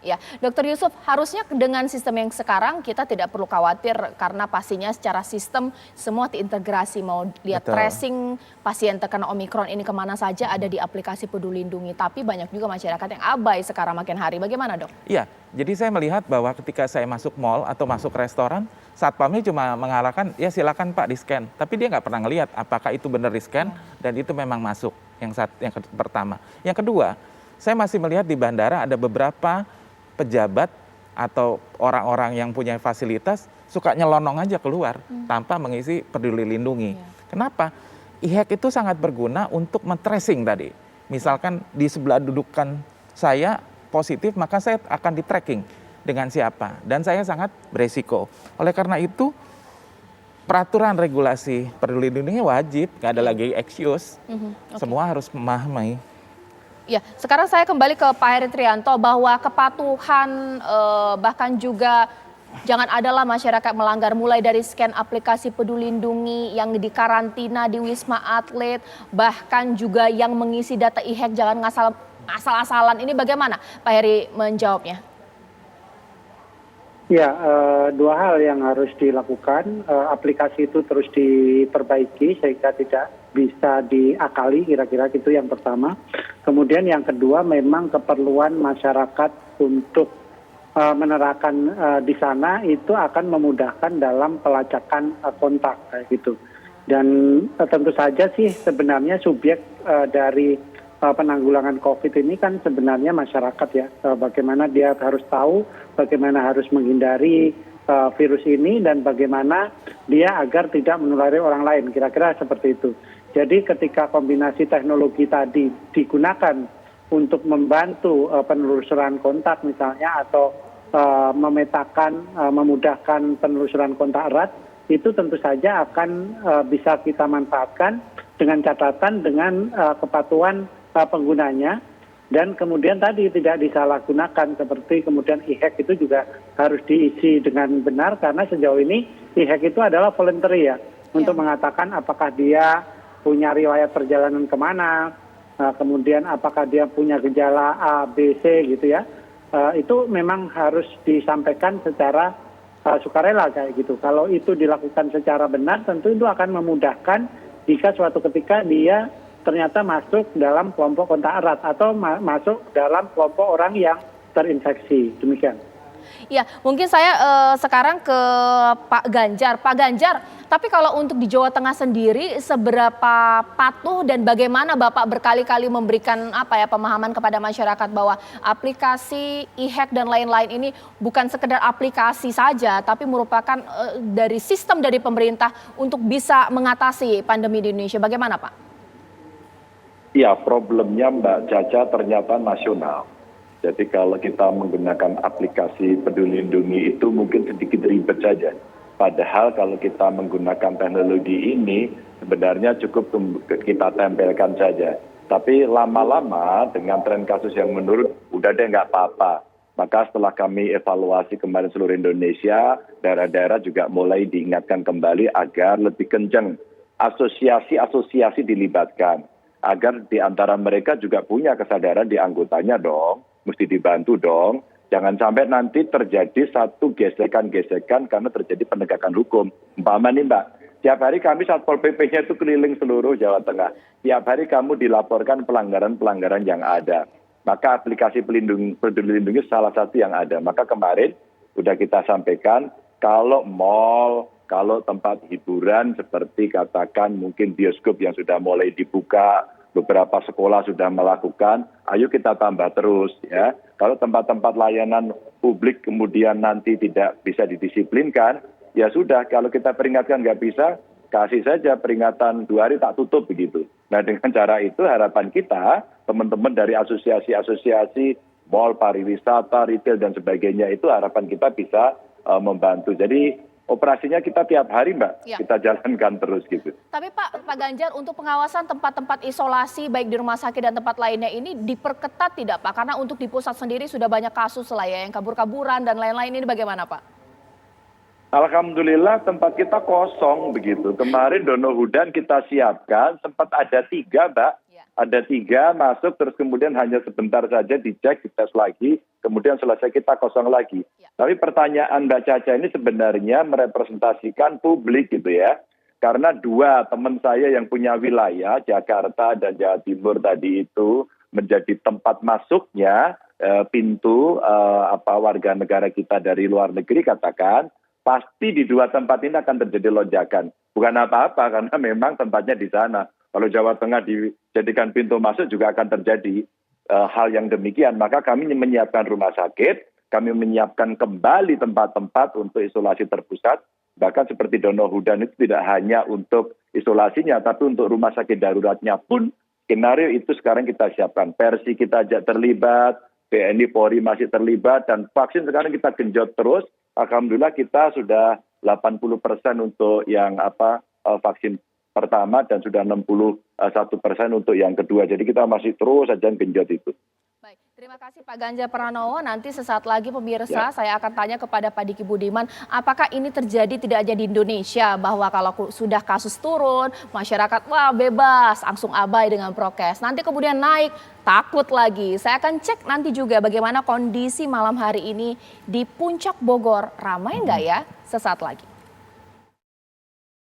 Ya, Dokter Yusuf, harusnya dengan sistem yang sekarang kita tidak perlu khawatir karena pastinya secara sistem semua terintegrasi. Mau lihat Betul. tracing pasien terkena Omikron ini kemana saja ada di aplikasi Peduli Lindungi. Tapi banyak juga masyarakat yang abai sekarang makin hari. Bagaimana, Dok? Iya, jadi saya melihat bahwa ketika saya masuk mall atau masuk restoran, satpamnya cuma mengarahkan, ya silakan Pak di-scan. Tapi dia nggak pernah ngelihat apakah itu benar di-scan dan itu memang masuk. Yang pertama. Yang kedua, saya masih melihat di bandara ada beberapa pejabat atau orang-orang yang punya fasilitas suka nyelonong aja keluar tanpa mengisi Peduli Lindungi. Kenapa? E-hack itu sangat berguna untuk men-tracing tadi. Misalkan di sebelah dudukan saya positif, maka saya akan di-tracking dengan siapa. Dan saya sangat beresiko. Oleh karena itu, peraturan regulasi Peduli Lindungi wajib, nggak ada lagi excuse. Semua harus memahami. Ya, sekarang saya kembali ke Pak Heri Trianto bahwa kepatuhan bahkan juga jangan adalah masyarakat melanggar mulai dari scan aplikasi Peduli Lindungi yang dikarantina di Wisma Atlet, bahkan juga yang mengisi data e-hack jangan asal-asalan. Ini bagaimana Pak Heri menjawabnya? Ya, dua hal yang harus dilakukan. Aplikasi itu terus diperbaiki sehingga tidak bisa diakali, kira-kira itu yang pertama. Kemudian yang kedua memang keperluan masyarakat untuk menerapkan di sana itu akan memudahkan dalam pelacakan kontak kayak gitu. Dan tentu saja sih sebenarnya subjek dari penanggulangan COVID ini kan sebenarnya masyarakat ya. Bagaimana dia harus tahu, bagaimana harus menghindari virus ini dan bagaimana dia agar tidak menulari orang lain. Kira-kira seperti itu. Jadi ketika kombinasi teknologi tadi digunakan untuk membantu penelusuran kontak misalnya atau memetakan, memudahkan penelusuran kontak erat, itu tentu saja akan bisa kita manfaatkan dengan catatan dengan kepatuhan penggunanya dan kemudian tadi tidak disalahgunakan seperti kemudian e-hack itu juga harus diisi dengan benar karena sejauh ini e-hack itu adalah voluntary ya untuk mengatakan apakah dia punya riwayat perjalanan kemana, kemudian apakah dia punya gejala A, B, C gitu ya, itu memang harus disampaikan secara sukarela kayak gitu. Kalau itu dilakukan secara benar tentu itu akan memudahkan jika suatu ketika dia ternyata masuk dalam kelompok kontak erat atau masuk dalam kelompok orang yang terinfeksi. Demikian. Ya, mungkin saya sekarang ke Pak Ganjar. Pak Ganjar, tapi kalau untuk di Jawa Tengah sendiri, seberapa patuh dan bagaimana Bapak berkali-kali memberikan pemahaman kepada masyarakat bahwa aplikasi e-hack dan lain-lain ini bukan sekedar aplikasi saja, tapi merupakan dari sistem dari pemerintah untuk bisa mengatasi pandemi di Indonesia. Bagaimana Pak? Ya, problemnya Mbak Caca ternyata nasional. Jadi kalau kita menggunakan aplikasi Peduli Lindungi itu mungkin sedikit ribet saja. Padahal kalau kita menggunakan teknologi ini sebenarnya cukup kita tempelkan saja. Tapi lama-lama dengan tren kasus yang menurun, udah deh nggak apa-apa. Maka setelah kami evaluasi kemarin seluruh Indonesia, daerah-daerah juga mulai diingatkan kembali agar lebih kencang asosiasi-asosiasi dilibatkan. Agar di antara mereka juga punya kesadaran di anggotanya dong. Mesti dibantu dong. Jangan sampai nanti terjadi satu gesekan-gesekan karena terjadi penegakan hukum. Umpama nih Mbak, tiap hari kami Satpol PP-nya itu keliling seluruh Jawa Tengah. Tiap hari kamu dilaporkan pelanggaran-pelanggaran yang ada. Maka aplikasi Peduli Lindungi salah satu yang ada. Maka kemarin sudah kita sampaikan kalau mall, kalau tempat hiburan seperti katakan mungkin bioskop yang sudah mulai dibuka, beberapa sekolah sudah melakukan, ayo kita tambah terus ya. Kalau tempat-tempat layanan publik kemudian nanti tidak bisa didisiplinkan, ya sudah kalau kita peringatkan nggak bisa, kasih saja peringatan 2 hari tak tutup begitu. Nah dengan cara itu harapan kita, teman-teman dari asosiasi-asosiasi, mall, pariwisata, retail dan sebagainya itu harapan kita bisa membantu. Jadi operasinya kita tiap hari Mbak, kita jalankan terus gitu. Tapi Pak Ganjar untuk pengawasan tempat-tempat isolasi baik di rumah sakit dan tempat lainnya ini diperketat tidak Pak? Karena untuk di pusat sendiri sudah banyak kasus lah ya yang kabur-kaburan dan lain-lain ini bagaimana Pak? Alhamdulillah tempat kita kosong begitu. Kemarin Dono Hudan kita siapkan sempat ada 3 Mbak. ada 3 masuk terus kemudian hanya sebentar saja dicek, dites lagi, kemudian selesai kita kosong lagi. Tapi pertanyaan Mbak Caca ini sebenarnya merepresentasikan publik gitu ya. Karena 2 teman saya yang punya wilayah, Jakarta dan Jawa Timur tadi itu menjadi tempat masuknya pintu warga negara kita dari luar negeri katakan, pasti di 2 tempat ini akan terjadi lonjakan. Bukan apa-apa karena memang tempatnya di sana. Kalau Jawa Tengah dijadikan pintu masuk juga akan terjadi hal yang demikian. Maka kami menyiapkan rumah sakit, kami menyiapkan kembali tempat-tempat untuk isolasi terpusat. Bahkan seperti Donohudan itu tidak hanya untuk isolasinya, tapi untuk rumah sakit daruratnya pun skenario itu sekarang kita siapkan. Persi kita ajak terlibat, TNI Polri masih terlibat, dan vaksin sekarang kita genjot terus. Alhamdulillah kita sudah 80% untuk yang vaksin pertama dan sudah 61% untuk yang kedua. Jadi kita masih terus saja genjot itu. Baik, terima kasih Pak Ganjar Pranowo. Nanti sesaat lagi pemirsa saya akan tanya kepada Pak Diki Budiman, apakah ini terjadi tidak hanya di Indonesia, bahwa kalau sudah kasus turun, masyarakat wah bebas, langsung abai dengan prokes. Nanti kemudian naik, takut lagi. Saya akan cek nanti juga bagaimana kondisi malam hari ini di Puncak Bogor. Ramai nggak ya? Sesaat lagi.